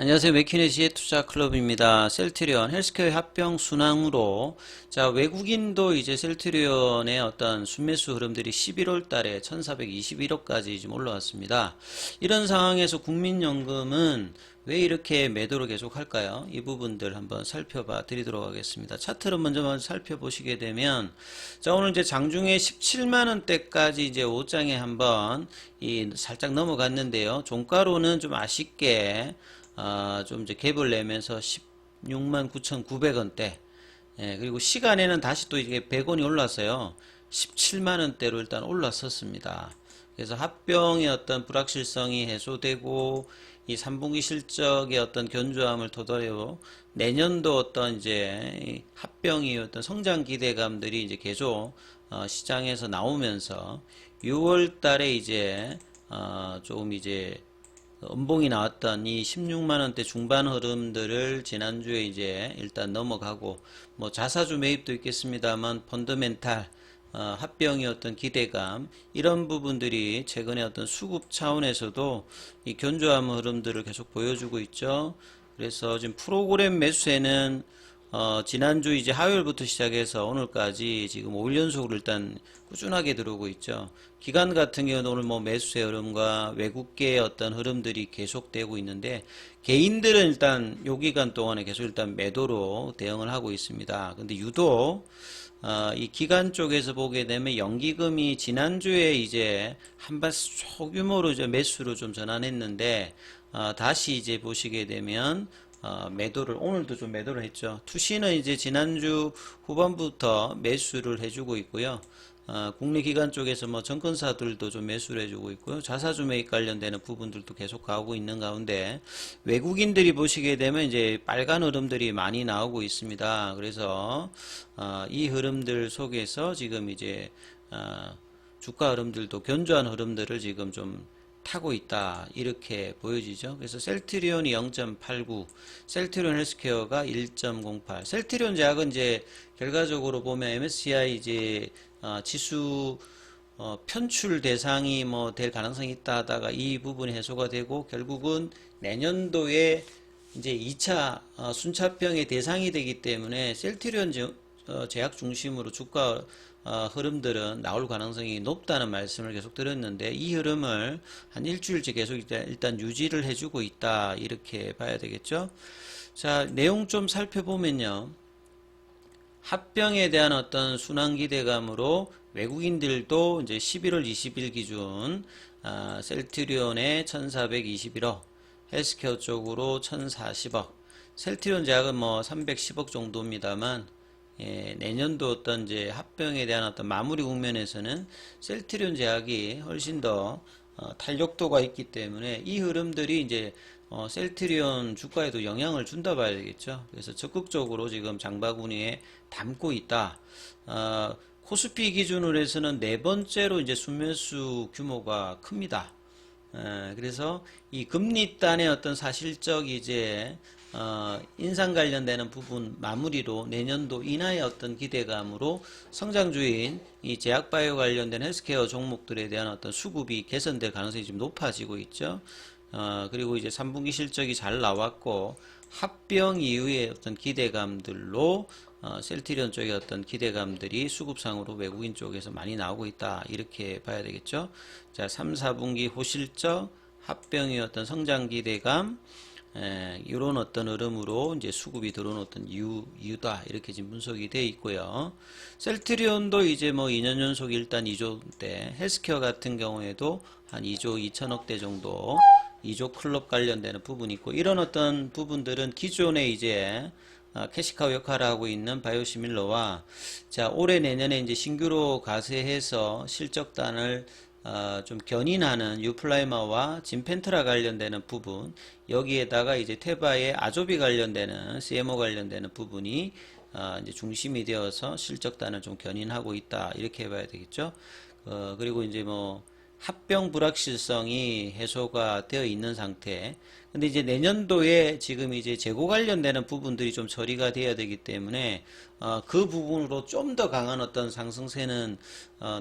안녕하세요. 맥키네시의 투자클럽입니다. 셀트리온 헬스케어 합병 순항으로 외국인도 이제 셀트리온의 어떤 순매수 흐름들이 11월 달에 1421억까지 좀 올라왔습니다. 이런 상황에서 국민연금은 왜 이렇게 매도를 계속 할까요? 이 부분들 한번 살펴봐 드리도록 하겠습니다. 차트를 먼저 살펴보시게 되면 오늘 이제 장중에 17만원대까지 이제 5장에 한번 살짝 넘어갔는데요. 종가로는 좀 아쉽게 좀 이제 갭을 내면서 16만 9,900원대. 예, 그리고 시간에는 다시 또 이게 100원이 올랐어요. 17만원대로 일단 올랐었습니다. 그래서 합병의 어떤 불확실성이 해소되고, 이 3분기 실적의 어떤 견조함을 토대로 내년도 어떤 이제 합병의 어떤 성장 기대감들이 이제 계속 시장에서 나오면서 6월 달에 이제 조금 이제 음봉이 나왔던 이 16만원대 중반 흐름들을 지난주에 이제 일단 넘어가고, 뭐 자사주 매입도 있겠습니다만 펀더멘탈 합병의 어떤 기대감, 이런 부분들이 최근에 어떤 수급 차원에서도 이 견조함 흐름들을 계속 보여주고 있죠. 그래서 지금 프로그램 매수에는 지난주 이제 화요일부터 시작해서 오늘까지 지금 5일 연속으로 일단 꾸준하게 들어오고 있죠. 기관 같은 경우는 오늘 뭐 매수세 흐름과 외국계의 어떤 흐름들이 계속되고 있는데, 개인들은 일단 요 기간 동안에 계속 일단 매도로 대응을 하고 있습니다. 근데 유독 이 기관 쪽에서 보게 되면 연기금이 지난주에 이제 한번 소규모로 이제 매수로 좀 전환했는데, 다시 이제 보시게 되면 매도를 오늘도 좀 매도를 했죠. 투시는 이제 지난주 후반부터 매수를 해주고 있고요. 국내 기관 쪽에서 뭐 증권사들도 좀 매수를 해주고 있고요. 자사주 매입 관련되는 부분들도 계속 가고 있는 가운데, 외국인들이 보시게 되면 이제 빨간 흐름들이 많이 나오고 있습니다. 그래서 이 흐름들 속에서 지금 이제 주가 흐름들도 견조한 흐름들을 지금 좀 타고 있다, 이렇게 보여지죠. 그래서 셀트리온이 0.89, 셀트리온 헬스케어가 1.08. 셀트리온 제약은 이제 결과적으로 보면 MSCI 이제 지수 편출 대상이 뭐 될 가능성이 있다 하다가 이 부분이 해소가 되고, 결국은 내년도에 이제 2차 순차병의 대상이 되기 때문에 셀트리온 제약 중심으로 주가 흐름들은 나올 가능성이 높다는 말씀을 계속 드렸는데, 이 흐름을 한 일주일째 계속 일단 유지를 해주고 있다, 이렇게 봐야 되겠죠. 자, 내용 좀 살펴보면요. 합병에 대한 어떤 순환 기대감으로 외국인들도 이제 11월 20일 기준 셀트리온에 1421억, 헬스케어 쪽으로 1040억, 셀트리온 제약은 뭐 310억 정도입니다만, 예, 내년도 어떤 이제 합병에 대한 어떤 마무리 국면에서는 셀트리온 제약이 훨씬 더 탄력도가 있기 때문에 이 흐름들이 이제 셀트리온 주가에도 영향을 준다 봐야 되겠죠. 그래서 적극적으로 지금 장바구니에 담고 있다. 코스피 기준으로 해서는 네 번째로 이제 순매수 규모가 큽니다. 그래서 이 금리단의 어떤 사실적 이제 인상 관련되는 부분 마무리로 내년도 인하의 어떤 기대감으로 성장주인 이 제약바이오 관련된 헬스케어 종목들에 대한 어떤 수급이 개선될 가능성이 좀 높아지고 있죠. 그리고 이제 3분기 실적이 잘 나왔고, 합병 이후의 어떤 기대감들로 셀트리온 쪽의 어떤 기대감들이 수급상으로 외국인 쪽에서 많이 나오고 있다, 이렇게 봐야 되겠죠. 자, 3, 4분기 호실적, 합병의 어떤 성장 기대감, 이런 어떤 흐름으로 이제 수급이 들어온 어떤 이유다, 이렇게 지금 분석이 되어 있고요. 셀트리온도 이제 뭐 2년 연속 일단 2조대, 헬스케어 같은 경우에도 한 2조 2천억대 정도, 2조 클럽 관련되는 부분이 있고, 이런 어떤 부분들은 기존에 이제 캐시카우 역할을 하고 있는 바이오시밀러와, 자, 올해 내년에 이제 신규로 가세해서 실적단을 좀 견인하는 유플라이마와 진펜트라 관련되는 부분, 여기에다가 이제 테바의 아조비 관련되는 CMO 관련되는 부분이 이제 중심이 되어서 실적단을 좀 견인하고 있다, 이렇게 봐야 되겠죠. 그리고 이제 뭐 합병 불확실성이 해소가 되어 있는 상태. 근데 이제 내년도에 지금 이제 재고 관련되는 부분들이 좀 처리가 돼야 되기 때문에 그 부분으로 좀 더 강한 어떤 상승세는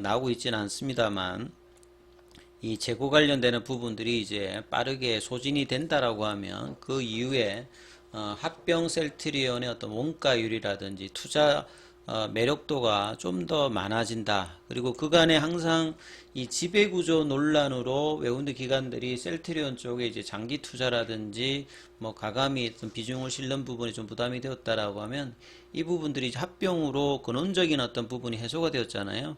나오고 있지는 않습니다만, 이 재고 관련되는 부분들이 이제 빠르게 소진이 된다라고 하면 그 이후에 합병 셀트리온의 어떤 원가율이라든지 투자 매력도가 좀 더 많아진다. 그리고 그간에 항상 이 지배구조 논란으로 외국인 기관들이 셀트리온 쪽에 이제 장기 투자라든지 뭐 가감히 어떤 비중을 실는 부분이 좀 부담이 되었다라고 하면 이 부분들이 합병으로 근원적인 어떤 부분이 해소가 되었잖아요.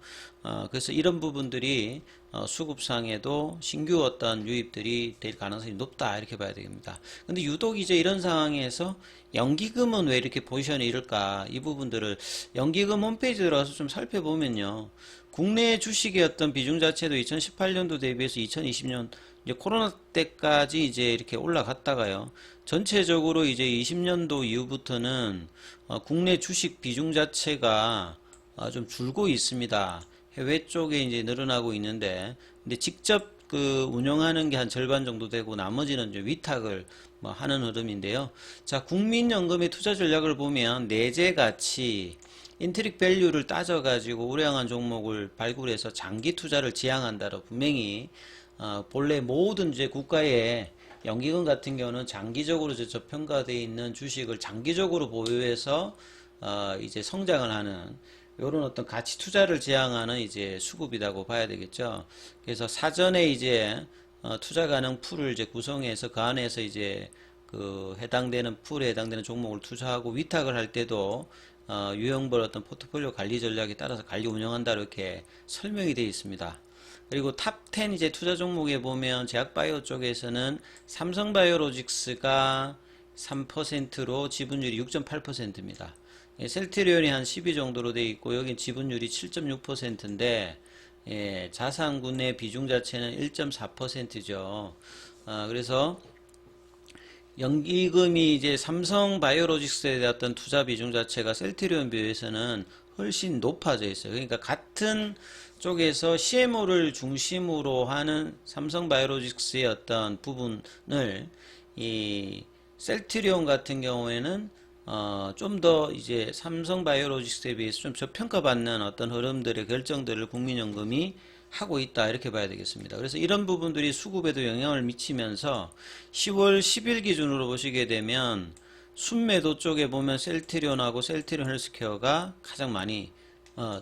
그래서 이런 부분들이 수급상에도 신규 어떤 유입들이 될 가능성이 높다 이렇게 봐야 됩니다. 근데 유독 이제 이런 상황에서 연기금은 왜 이렇게 포지션이 이럴까? 이 부분들을 연기금 홈페이지 들어가서 좀 살펴보면요. 국내 주식의 어떤 비중 자체도 2018년도 대비해서 2020년 이제 코로나 때까지 이제 이렇게 올라갔다가요. 전체적으로 이제 20년도 이후부터는 국내 주식 비중 자체가 좀 줄고 있습니다. 해외 쪽에 이제 늘어나고 있는데, 근데 직접 그 운영하는 게 한 절반 정도 되고 나머지는 이제 위탁을 뭐 하는 흐름인데요. 자, 국민연금의 투자 전략을 보면 내재 가치, 인트릭 밸류를 따져가지고 우량한 종목을 발굴해서 장기 투자를 지향한다로 분명히 본래 모든 이제 국가의 연기금 같은 경우는 장기적으로 저평가되어 있는 주식을 장기적으로 보유해서 이제 성장을 하는 이런 어떤 가치 투자를 지향하는 이제 수급이라고 봐야 되겠죠. 그래서 사전에 이제 투자 가능 풀을 이제 구성해서 그 안에서 이제 그 해당되는 풀에 해당되는 종목을 투자하고 위탁을 할 때도 유형별 어떤 포트폴리오 관리 전략에 따라서 관리 운영한다 이렇게 설명이 되어 있습니다. 그리고 탑 10 이제 투자 종목에 보면 제약바이오 쪽에서는 삼성바이오로직스가 3%로 지분율이 6.8%입니다. 셀트리온이 한 12 정도로 되어 있고 여긴 지분율이 7.6%인데 예, 자산군의 비중 자체는 1.4%죠. 그래서 연기금이 이제 삼성바이오로직스에 대한 투자 비중 자체가 셀트리온 비교에서는 훨씬 높아져 있어요. 그러니까 같은 쪽에서 CMO를 중심으로 하는 삼성바이오로직스의 어떤 부분을 이 셀트리온 같은 경우에는 좀 더 이제 삼성바이오로직스에 비해서 좀 저평가받는 어떤 흐름들의 결정들을 국민연금이 하고 있다 이렇게 봐야 되겠습니다. 그래서 이런 부분들이 수급에도 영향을 미치면서 10월 10일 기준으로 보시게 되면 순매도 쪽에 보면 셀트리온하고 셀트리온 헬스케어가 가장 많이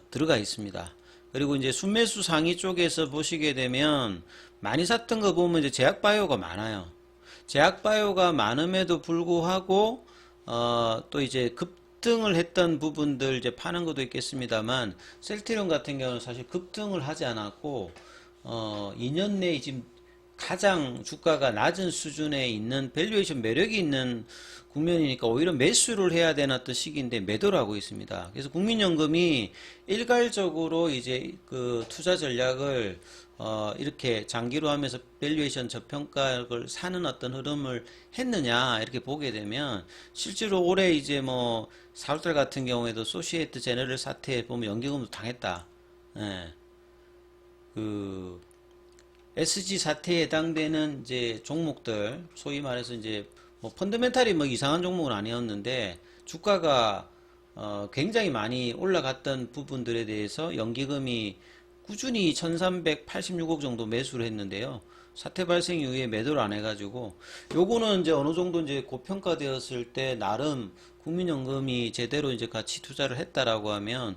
들어가 있습니다. 그리고 이제 순매수 상위 쪽에서 보시게 되면 많이 샀던 거 보면 이제 제약바이오가 많아요. 제약바이오가 많음에도 불구하고 또 이제 급등을 했던 부분들 이제 파는 것도 있겠습니다만 셀트리온 같은 경우는 사실 급등을 하지 않았고 2년 내에 지금 가장 주가가 낮은 수준에 있는 밸류에이션 매력이 있는 국면이니까 오히려 매수를 해야 되는 어떤 시기인데 매도를 하고 있습니다. 그래서 국민연금이 일괄적으로 이제 그 투자 전략을 이렇게 장기로 하면서 밸류에이션 저평가를 사는 어떤 흐름을 했느냐 이렇게 보게 되면 실제로 올해 이제 뭐 4월달 같은 경우에도 소시에트 제너럴 사태에 보면 연기금도 당했다. 예. 그 SG 사태에 해당되는 이제 종목들 소위 말해서 이제 뭐 펀더멘탈이 뭐 이상한 종목은 아니었는데 주가가 굉장히 많이 올라갔던 부분들에 대해서 연기금이 꾸준히 1386억 정도 매수를 했는데요. 사태 발생 이후에 매도를 안 해가지고 요거는 이제 어느 정도 이제 고평가되었을 때 나름 국민연금이 제대로 이제 가치 투자를 했다라고 하면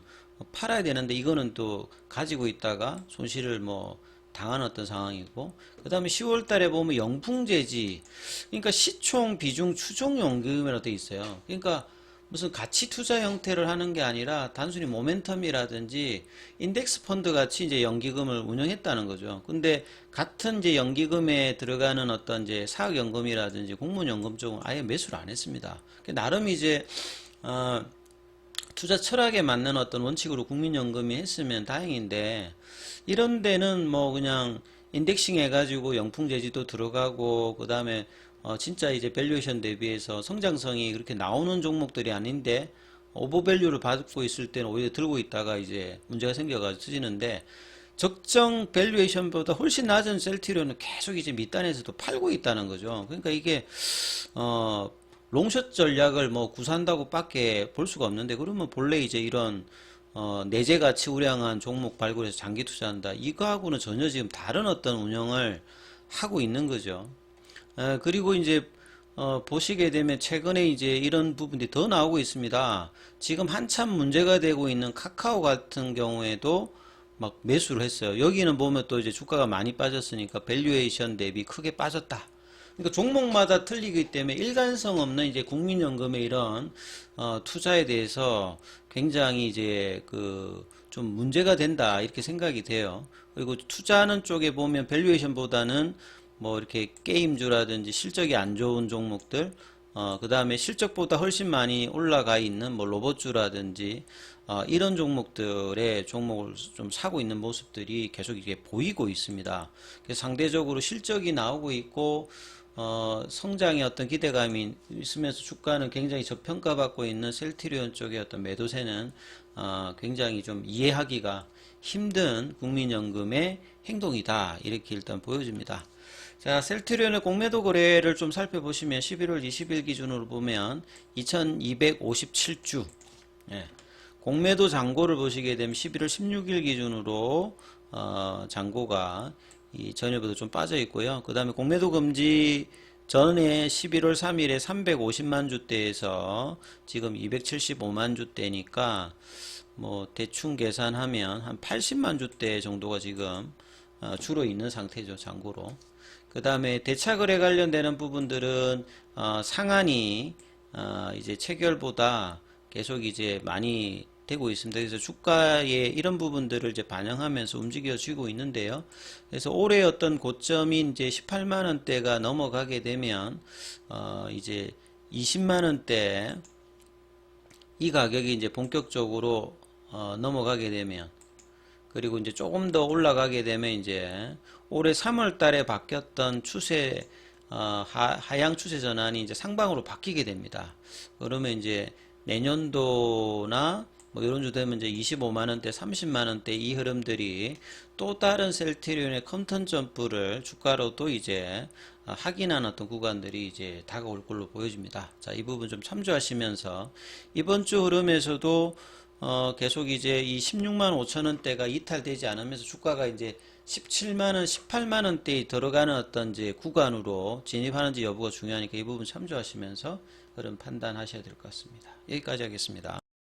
팔아야 되는데 이거는 또 가지고 있다가 손실을 뭐 당한 어떤 상황이고 그 다음에 10월 달에 보면 영풍재지 그러니까 시총 비중 추종 연기금이라고 돼 있어요. 그러니까 무슨 가치 투자 형태를 하는 게 아니라 단순히 모멘텀이라든지 인덱스 펀드 같이 이제 연기금을 운영했다는 거죠. 근데 같은 이제 연기금에 들어가는 어떤 이제 사학연금이라든지 공무원연금 쪽은 아예 매수를 안 했습니다. 나름 이제 투자 철학에 맞는 어떤 원칙으로 국민연금이 했으면 다행인데 이런 데는 뭐 그냥 인덱싱 해가지고 영풍재지도 들어가고 그 다음에 진짜 이제 밸류에이션 대비해서 성장성이 그렇게 나오는 종목들이 아닌데 오버밸류를 받고 있을 때는 오히려 들고 있다가 이제 문제가 생겨가지고 터지는데 적정 밸류에이션보다 훨씬 낮은 셀트리온은 계속 이제 밑단에서도 팔고 있다는 거죠. 그러니까 이게 롱숏 전략을 뭐 구사한다고 밖에 볼 수가 없는데 그러면 본래 이제 이런 내재 가치 우량한 종목 발굴해서 장기 투자한다. 이거하고는 전혀 지금 다른 어떤 운영을 하고 있는 거죠. 그리고 이제 보시게 되면 최근에 이제 이런 부분들이 더 나오고 있습니다. 지금 한참 문제가 되고 있는 카카오 같은 경우에도 막 매수를 했어요. 여기는 보면 또 이제 주가가 많이 빠졌으니까 밸류에이션 대비 크게 빠졌다. 그러니까 종목마다 틀리기 때문에 일관성 없는 이제 국민연금의 이런 투자에 대해서 굉장히 이제 그 좀 문제가 된다 이렇게 생각이 돼요. 그리고 투자하는 쪽에 보면 밸류에이션보다는 뭐 이렇게 게임주라든지 실적이 안 좋은 종목들, 그 다음에 실적보다 훨씬 많이 올라가 있는 뭐 로봇주라든지 이런 종목들의 종목을 좀 사고 있는 모습들이 계속 이게 보이고 있습니다. 그래서 상대적으로 실적이 나오고 있고 성장의 어떤 기대감이 있으면서 주가는 굉장히 저평가받고 있는 셀트리온 쪽의 어떤 매도세는 굉장히 좀 이해하기가 힘든 국민연금의 행동이다 이렇게 일단 보여집니다. 자, 셀트리온의 공매도 거래를 좀 살펴보시면 11월 20일 기준으로 보면 2257주, 예. 공매도 잔고를 보시게 되면 11월 16일 기준으로 잔고가 이 전일보다 좀 빠져 있고요. 그 다음에 공매도 금지 전에 11월 3일에 350만 주대에서 지금 275만 주대니까 뭐 대충 계산하면 한 80만 주대 정도가 지금 줄어 있는 상태죠. 잔고로. 그 다음에 대차거래 관련되는 부분들은 상한이 이제 체결보다 계속 이제 많이 되고 있습니다. 그래서 주가에 이런 부분들을 이제 반영하면서 움직여지고 있는데요. 그래서 올해 어떤 고점인 이제 18만 원대가 넘어가게 되면 이제 20만 원대 이 가격이 이제 본격적으로 넘어가게 되면, 그리고 이제 조금 더 올라가게 되면 이제 올해 3월 달에 바뀌었던 추세 하향 추세 전환이 이제 상방으로 바뀌게 됩니다. 그러면 이제 내년도나 뭐 이런 주 되면 이제 25만원대, 30만원대 이 흐름들이 또 다른 셀트리온의 컨턴 점프를 주가로도 이제 확인한 어떤 구간들이 이제 다가올 걸로 보여집니다. 자, 이 부분 좀 참조하시면서 이번 주 흐름에서도 계속 이제 이 16만 5천원대가 이탈되지 않으면서 주가가 이제 17만원, 18만원대에 들어가는 어떤 이제 구간으로 진입하는지 여부가 중요하니까 이 부분 참조하시면서 흐름 판단하셔야 될 것 같습니다. 여기까지 하겠습니다.